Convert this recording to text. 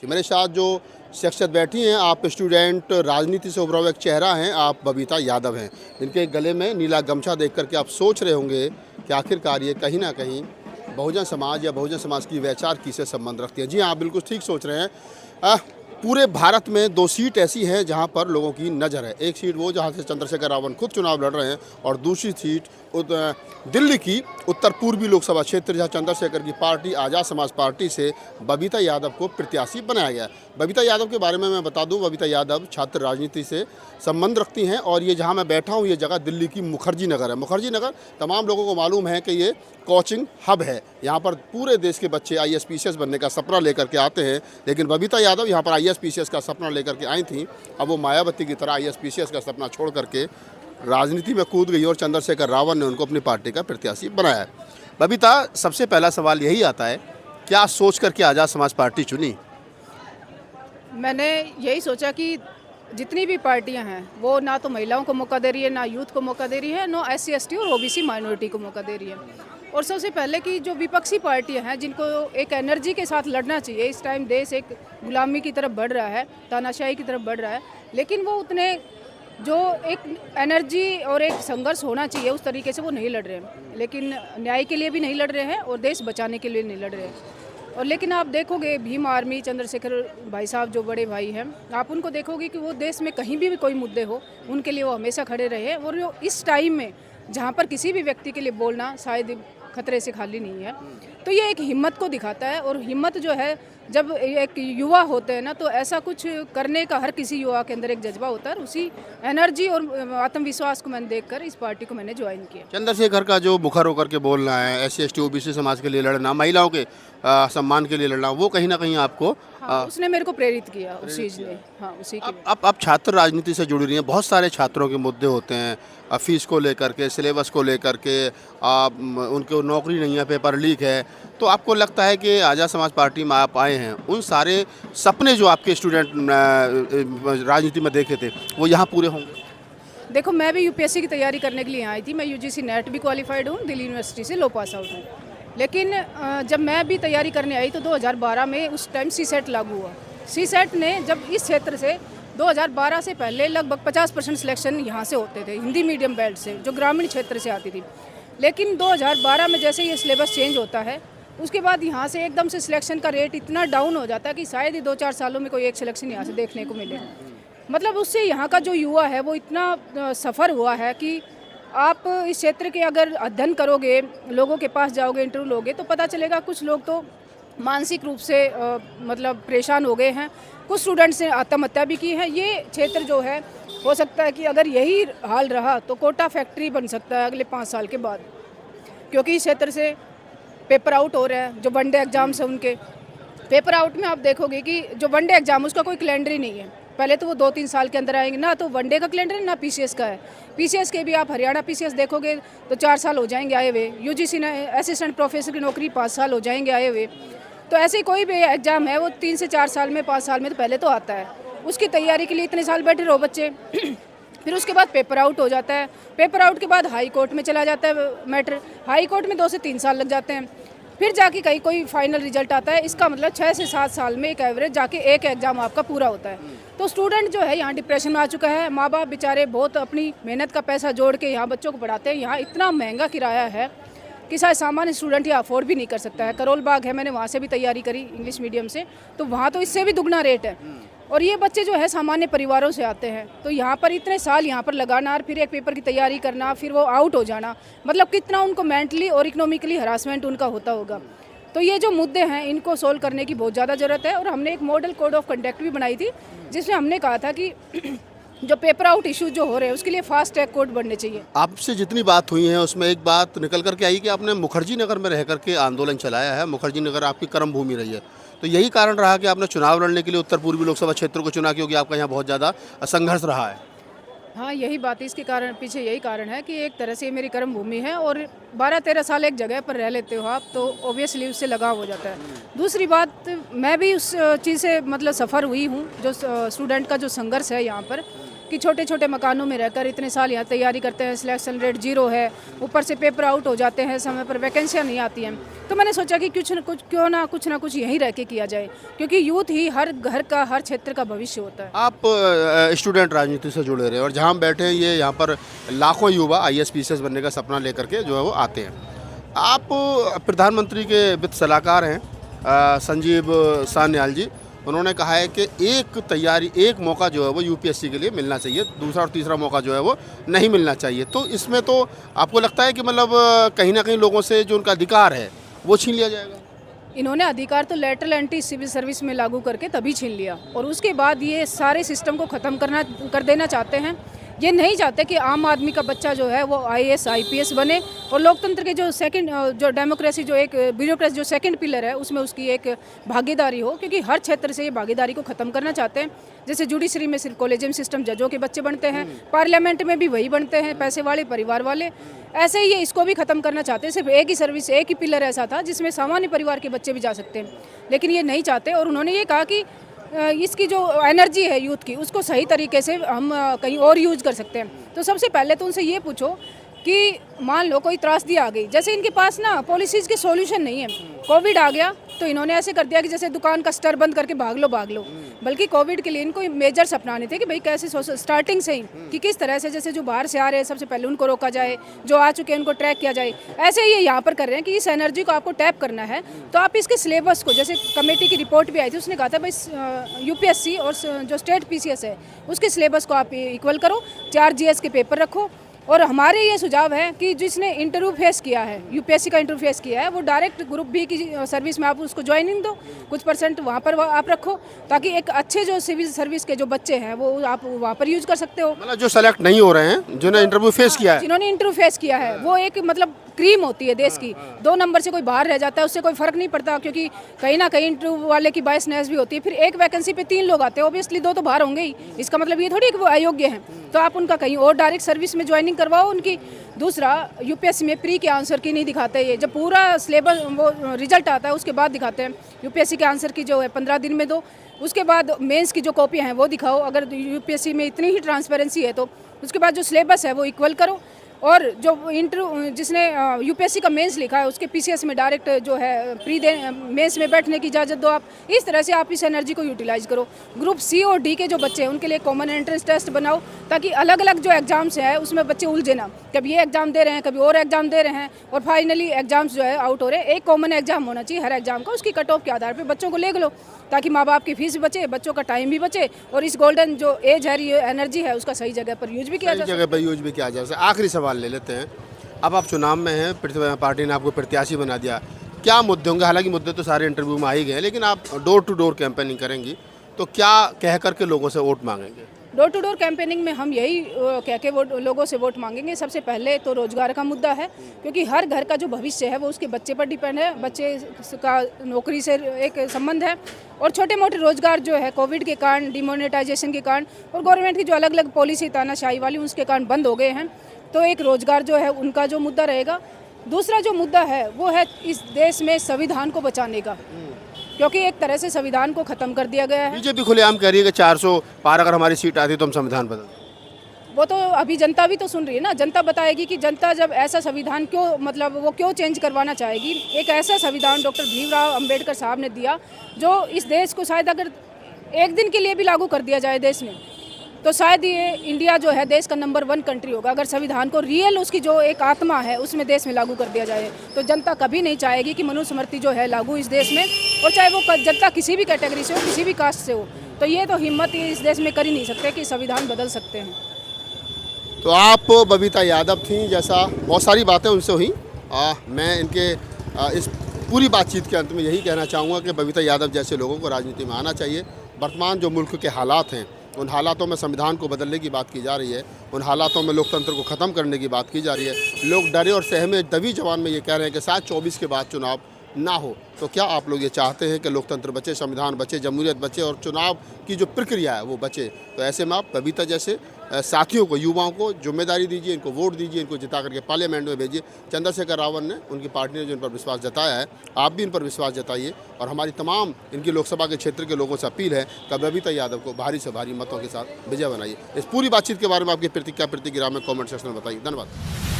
मेरे साथ जो शख्सियत बैठी हैं, आप स्टूडेंट राजनीति से उभरा हुआ एक चेहरा हैं, आप बबीता यादव हैं। इनके गले में नीला गमछा देख करके आप सोच रहे होंगे कि आखिरकार ये कहीं ना कहीं बहुजन समाज या बहुजन समाज की वैचारिकी से संबंध रखती है। जी हाँ, आप बिल्कुल ठीक सोच रहे हैं। पूरे भारत में 2 सीट ऐसी हैं जहां पर लोगों की नज़र है। एक सीट वो जहां से चंद्रशेखर रावण खुद चुनाव लड़ रहे हैं, और दूसरी सीट दिल्ली की उत्तर पूर्वी लोकसभा क्षेत्र, जहां चंद्रशेखर की पार्टी आज़ाद समाज पार्टी से बबीता यादव को प्रत्याशी बनाया गया। बबीता यादव के बारे में मैं बता दूं, बबीता यादव छात्र राजनीति से संबंध रखती हैं, और ये जहाँ मैं बैठा हूँ ये जगह दिल्ली की मुखर्जी नगर है। मुखर्जी नगर तमाम लोगों को मालूम है कि ये कोचिंग हब है। यहाँ पर पूरे देश के बच्चे IAS PCS बनने का सपना लेकर के आते हैं, लेकिन बबीता यादव यहाँ पर IAS PCS का सपना लेकर के आई थी। अब वो मायावती की तरह IAS PCS का सपना छोड़ करके राजनीति में कूद गई, और चंद्रशेखर रावण ने उनको अपनी पार्टी का प्रत्याशी बनाया है। बबीता, सबसे पहला सवाल यही आता है, क्या सोच करके आज़ाद समाज पार्टी चुनी? मैंने यही सोचा कि जितनी भी पार्टियां हैं वो ना तो महिलाओं को मौका दे रही है, ना यूथ को मौका दे रही है, ना SC ST और OBC माइनॉरिटी को मौका दे रही है। और सबसे पहले कि जो विपक्षी पार्टियां हैं जिनको एक एनर्जी के साथ लड़ना चाहिए। इस टाइम देश एक गुलामी की तरफ बढ़ रहा है, तानाशाही की तरफ बढ़ रहा है, लेकिन वो उतने जो एक एनर्जी और एक संघर्ष होना चाहिए उस तरीके से वो नहीं लड़ रहे हैं। लेकिन न्याय के लिए भी नहीं लड़ रहे हैं और देश बचाने के लिए नहीं लड़ रहे हैं। और लेकिन आप देखोगे भीम आर्मी, चंद्रशेखर भाई साहब जो बड़े भाई हैं, आप उनको देखोगे कि वो देश में कहीं भी कोई मुद्दे हो उनके लिए वो हमेशा खड़े रहे हैं। और वो इस टाइम में जहाँ पर किसी भी व्यक्ति के लिए बोलना शायद खतरे से खाली नहीं है, तो ये एक हिम्मत को दिखाता है। और हिम्मत जो है, जब एक युवा होते हैं ना, तो ऐसा कुछ करने का हर किसी युवा के अंदर एक जज्बा होता है। उसी एनर्जी और आत्मविश्वास को मैंने देखकर इस पार्टी को मैंने ज्वाइन किया। चंद्रशेखर का जो मुखर होकर के बोलना है, SC ST OBC समाज के लिए लड़ना, महिलाओं के सम्मान के लिए लड़ना, वो कहीं ना कहीं आपको उसने मेरे को प्रेरित किया उस चीज़ ने। हाँ, उसी के अब छात्र राजनीति से जुड़ी रही हैं, बहुत सारे छात्रों के मुद्दे होते हैं, फीस को लेकर के, सिलेबस को लेकर के, उनको नौकरी नहीं है, पेपर लीक है। तो आपको लगता है कि आज़ाद समाज पार्टी में आप आए हैं, उन सारे सपने जो आपके स्टूडेंट राजनीति में देखे थे वो यहाँ पूरे होंगे? देखो, मैं भी UPSC की तैयारी करने के लिए आई थी। मैं UGC नेट भी क्वालिफाइड हूँ, दिल्ली यूनिवर्सिटी से लो पास आउट हूँ। लेकिन जब मैं भी तैयारी करने आई तो 2012 में उस टाइम CSET लागू हुआ। CSET ने जब इस क्षेत्र से 2012 से पहले लगभग 50% सिलेक्शन यहाँ से होते थे, हिंदी मीडियम बेल्ट से, जो ग्रामीण क्षेत्र से आती थी। लेकिन 2012 में जैसे ये सिलेबस चेंज होता है, उसके बाद यहाँ से एकदम से सिलेक्शन का रेट इतना डाउन हो जाता है कि शायद ही 2-4 सालों में कोई एक सिलेक्शन यहाँ से देखने को मिले। मतलब उससे यहाँ का जो युवा है वो इतना सफ़र हुआ है कि आप इस क्षेत्र के अगर अध्ययन करोगे, लोगों के पास जाओगे, इंटरव्यू लोगे, तो पता चलेगा कुछ लोग तो मानसिक रूप से मतलब परेशान हो गए हैं। कुछ स्टूडेंट्स ने आत्महत्या भी की है। ये क्षेत्र जो है, हो सकता है कि अगर यही हाल रहा तो कोटा फैक्ट्री बन सकता है अगले 5 साल के बाद, क्योंकि इस क्षेत्र से पेपर आउट हो रहे हैं। जो वनडे एग्जाम्स हैं उनके पेपर आउट में आप देखोगे कि जो वनडे एग्जाम उसका कोई कैलेंडर ही नहीं है। पहले तो वो 2-3 साल के अंदर आएंगे, ना तो वनडे का कैलेंडर ना PCS का है। PCS के भी आप हरियाणा PCS देखोगे तो 4 साल हो जाएंगे आए हुए। UGC ने असिस्टेंट प्रोफेसर की नौकरी 5 साल हो जाएंगे आए हुए। तो ऐसे कोई भी एग्ज़ाम है वो 3 से 4 साल में, 5 साल में तो पहले तो आता है। उसकी तैयारी के लिए इतने साल बैठे रहो बच्चे फिर उसके बाद पेपर आउट हो जाता है। पेपर आउट के बाद हाई कोर्ट में चला जाता है मैटर। हाई कोर्ट में 2 से 3 साल लग जाते हैं। फिर जाके कहीं कोई फाइनल रिजल्ट आता है। इसका मतलब 6 से 7 साल में एक एवरेज जाके एक एग्ज़ाम आपका पूरा होता है। तो स्टूडेंट जो है यहाँ डिप्रेशन में आ चुका है। माँ बाप बेचारे बहुत अपनी मेहनत का पैसा जोड़ के यहाँ बच्चों को पढ़ाते हैं। यहाँ इतना महंगा किराया है कि शायद सामान्य स्टूडेंट ये अफोर्ड भी नहीं कर सकता है। करोल बाग है, मैंने वहाँ से भी तैयारी करी इंग्लिश मीडियम से, तो वहाँ तो इससे भी दुगना रेट है। और ये बच्चे जो है सामान्य परिवारों से आते हैं, तो यहाँ पर इतने साल यहाँ पर लगाना और फिर एक पेपर की तैयारी करना, फिर वो आउट हो जाना, मतलब कितना उनको मेंटली और इकोनॉमिकली हरासमेंट उनका होता होगा। तो ये जो मुद्दे हैं इनको सोल्व करने की बहुत ज़्यादा ज़रूरत है। और हमने एक मॉडल कोड ऑफ कंडक्ट भी बनाई थी, जिसमें हमने कहा था कि जो पेपर आउट इश्यूज जो हो रहे हैं उसके लिए फास्ट ट्रैक कोड बनने चाहिए। आपसे जितनी बात हुई है उसमें एक बात निकल करके आई कि आपने मुखर्जी नगर में रह करके आंदोलन चलाया है। मुखर्जी नगर आपकी कर्म भूमि रही है, तो यही कारण रहा कि आपने चुनाव लड़ने के लिए उत्तर पूर्वी लोकसभा क्षेत्र को चुना, क्योंकि आपका यहाँ बहुत ज़्यादा संघर्ष रहा है? हाँ, यही बात है। इसके कारण पीछे यही कारण है कि एक तरह से मेरी कर्म भूमि है और 12-13 साल एक जगह पर रह लेते हो आप तो ऑब्वियसली उससे लगाव हो जाता है। दूसरी बात, मैं भी उस चीज़ से मतलब सफ़र हुई हूँ, जो स्टूडेंट का जो संघर्ष है यहाँ पर, कि छोटे छोटे मकानों में रहकर इतने साल यहाँ तैयारी करते हैं, सिलेक्शन रेट 0 है, ऊपर से पेपर आउट हो जाते हैं, समय पर वैकेंसियाँ नहीं आती हैं। तो मैंने सोचा कि क्यों ना कुछ यहीं रह के किया जाए, क्योंकि यूथ ही हर घर का, हर क्षेत्र का भविष्य होता है। आप स्टूडेंट राजनीति से जुड़े रहे और जहाँ हम बैठे हैं ये यहाँ पर लाखों युवा IAS PCS बनने का सपना लेकर के जो है वो आते हैं। आप प्रधानमंत्री के वित्त सलाहकार हैं संजीव सान्याल जी, उन्होंने कहा है कि एक मौका जो है वो UPSC के लिए मिलना चाहिए, दूसरा और तीसरा मौका जो है वो नहीं मिलना चाहिए। तो इसमें तो आपको लगता है कि मतलब कहीं ना कहीं लोगों से जो उनका अधिकार है वो छीन लिया जाएगा? इन्होंने अधिकार तो लेटरल एंटी सिविल सर्विस में लागू करके तभी छीन लिया, और उसके बाद ये सारे सिस्टम को ख़त्म कर देना चाहते हैं। ये नहीं चाहते कि आम आदमी का बच्चा जो है वो IAS IPS बने, और लोकतंत्र के जो डेमोक्रेसी, जो एक ब्यूरोक्रेसी, जो सेकंड पिलर है, उसमें उसकी एक भागीदारी हो, क्योंकि हर क्षेत्र से ये भागीदारी को ख़त्म करना चाहते हैं। जैसे जुडिशरी में सिर्फ कॉलेजियम सिस्टम, जजों के बच्चे बनते हैं, पार्लियामेंट में भी वही बनते हैं, पैसे वाले परिवार वाले। ऐसे ही ये इसको भी ख़त्म करना चाहते हैं। सिर्फ एक ही सर्विस, एक ही पिलर ऐसा था जिसमें सामान्य परिवार के बच्चे भी जा सकते हैं, लेकिन ये नहीं चाहते। और उन्होंने ये कहा कि इसकी जो एनर्जी है यूथ की, उसको सही तरीके से हम कहीं और यूज कर सकते हैं। तो सबसे पहले तो उनसे ये पूछो कि मान लो कोई त्रासदी आ गई, जैसे इनके पास ना पॉलिसीज़ के सॉल्यूशन नहीं है। कोविड आ गया तो इन्होंने ऐसे कर दिया कि जैसे दुकान का स्टर बंद करके भाग लो, बल्कि कोविड के लिए इनको मेजर्स अपनाने थे कि भाई कैसे स्टार्टिंग से ही कि किस तरह से, जैसे जो बाहर से आ रहे हैं सबसे पहले उनको रोका जाए, जो आ चुके हैं उनको ट्रैक किया जाए। ऐसे ही ये यहाँ पर कर रहे हैं कि इस एनर्जी को आपको टैप करना है, तो आप इसके सिलेबस को, जैसे कमेटी की रिपोर्ट भी आई थी, उसने कहा था भाई UPSC और जो स्टेट PCS है उसके सिलेबस को आप इक्वल करो, 4 GS के पेपर रखो। और हमारे ये सुझाव है कि जिसने इंटरव्यू फेस किया है, UPSC का इंटरव्यू फेस किया है, वो डायरेक्ट ग्रुप B की सर्विस में आप उसको ज्वाइनिंग दो, कुछ % वहाँ पर आप रखो, ताकि एक अच्छे जो सिविल सर्विस के जो बच्चे हैं वो आप वहाँ पर यूज कर सकते हो। मतलब जो सेलेक्ट नहीं हो रहे हैं, जिन्होंने इंटरव्यू फेस किया है, जिन्होंने इंटरव्यू फेस किया है, वो एक मतलब क्रीम होती है देश की। 2 नंबर से कोई बाहर रह जाता है, उससे कोई फर्क नहीं पड़ता, क्योंकि कहीं ना कहीं इंटरव्यू वाले की बायसनेस भी होती है। फिर एक वैकेंसी पे 3 लोग आते हैं, ऑब्वियसली 2 तो बाहर होंगे ही, इसका मतलब ये थोड़ी कि वो अयोग्य हैं। तो आप उनका कहीं और डायरेक्ट सर्विस में ज्वाइनिंग करवाओ उनकी। दूसरा, UPSC में प्री के आंसर की नहीं दिखाते, ये जब पूरा सिलेबस वो रिजल्ट आता है उसके बाद दिखाते हैं। UPSC के आंसर की जो है 15 दिन में दो, उसके बाद मेंस की जो कॉपियाँ हैं वो दिखाओ। अगर UPSC में इतनी ही ट्रांसपेरेंसी है तो उसके बाद जो सिलेबस है वो इक्वल करो। और जो जिसने UPSC का मेंस लिखा है उसके PCS में डायरेक्ट जो है मेंस में बैठने की इजाज़त दो। आप इस तरह से आप इस एनर्जी को यूटिलाइज करो। ग्रुप C और D के जो बच्चे हैं उनके लिए कॉमन एंट्रेंस टेस्ट बनाओ, ताकि अलग अलग जो एग्जाम्स हैं उसमें बच्चे उलझे ना, कभी ये एग्जाम दे रहे हैं, कभी और एग्जाम दे रहे हैं, और फाइनली एग्जाम्स जो है आउट हो रहे हैं। एक कॉमन एग्जाम होना चाहिए हर एग्जाम का, उसकी कट ऑफ के आधार पर बच्चों को ले लो, ताकि माँ बाप की फीस भी बचे, बच्चों का टाइम भी बचे, और इस गोल्डन जो एज है, ये एनर्जी है, उसका सही जगह पर यूज भी किया जाए। आखिरी सवाल ले लेते हैं। अब आप चुनाव में हैं, पार्टी ने आपको प्रत्याशी बना दिया, क्या मुद्दे होंगे? हालांकि मुद्दे तो सारे इंटरव्यू में आ ही गए, लेकिन आप डोर टू डोर कैंपेनिंग करेंगी, तो क्या कह करके लोगों से वोट मांगेंगे? डोर टू डोर कैंपेनिंग में हम यही कह के लोगों से वोट मांगेंगे। सबसे पहले तो रोजगार का मुद्दा है, क्योंकि हर घर का जो भविष्य है वो उसके बच्चे पर डिपेंड है, बच्चे का नौकरी से एक संबंध है। और छोटे मोटे रोजगार जो है कोविड के कारण, डिमोनेटाइजेशन के कारण, और गवर्नमेंट की जो अलग अलग पॉलिसी तानाशाही वाली उसके कारण बंद हो गए हैं। तो एक रोजगार जो है उनका जो मुद्दा रहेगा। दूसरा जो मुद्दा है वो है इस देश में संविधान को बचाने का, क्योंकि एक तरह से संविधान को खत्म कर दिया गया है। बीजेपी खुलेआम कह रही है कि 400 पार अगर हमारी सीट आती तो हम संविधान बदल। वो तो अभी जनता भी तो सुन रही है ना, जनता बताएगी कि जनता जब ऐसा संविधान क्यों, मतलब वो क्यों चेंज करवाना चाहेगी। एक ऐसा संविधान डॉक्टर भीमराव अंबेडकर साहब ने दिया जो इस देश को शायद अगर एक दिन के लिए भी लागू कर दिया जाए देश में, तो शायद ये इंडिया जो है देश का नंबर 1 कंट्री होगा। अगर संविधान को रियल उसकी जो एक आत्मा है उसमें देश में लागू कर दिया जाए, तो जनता कभी नहीं चाहेगी कि मनुस्मृति जो है लागू इस देश में, और चाहे वो जनता किसी भी कैटेगरी से हो, किसी भी कास्ट से हो। तो ये तो हिम्मत इस देश में कर ही नहीं सकते कि संविधान बदल सकते हैं। तो आप बबीता यादव थी, जैसा बहुत सारी बातें उनसे हुई। मैं इनके इस पूरी बातचीत के अंत में यही कहना चाहूँगा कि बबीता यादव जैसे लोगों को राजनीति में आना चाहिए। वर्तमान जो मुल्क के हालात हैं, उन हालातों में संविधान को बदलने की बात की जा रही है, उन हालातों में लोकतंत्र को ख़त्म करने की बात की जा रही है। लोग डरे और सहमे दबी जवान में ये कह रहे हैं कि शायद 24 के बाद चुनाव ना हो। तो क्या आप लोग ये चाहते हैं कि लोकतंत्र बचे, संविधान बचे, जमहूरियत बचे और चुनाव की जो प्रक्रिया है वो बचे? तो ऐसे में आप बबीता जैसे साथियों को, युवाओं को जिम्मेदारी दीजिए, इनको वोट दीजिए, इनको जिता करके पार्लियामेंट में भेजिए। चंद्रशेखर रावत ने, उनकी पार्टी ने जो इन पर विश्वास जताया है, आप भी इन पर विश्वास जताइए। और हमारी तमाम इनकी लोकसभा के क्षेत्र के लोगों से अपील है कि बबीता यादव को भारी से भारी मतों के साथ विजय बनाइए। इस पूरी बातचीत के बारे में आपकी प्रतिक्रिया में कमेंट सेक्शन में बताइए। धन्यवाद।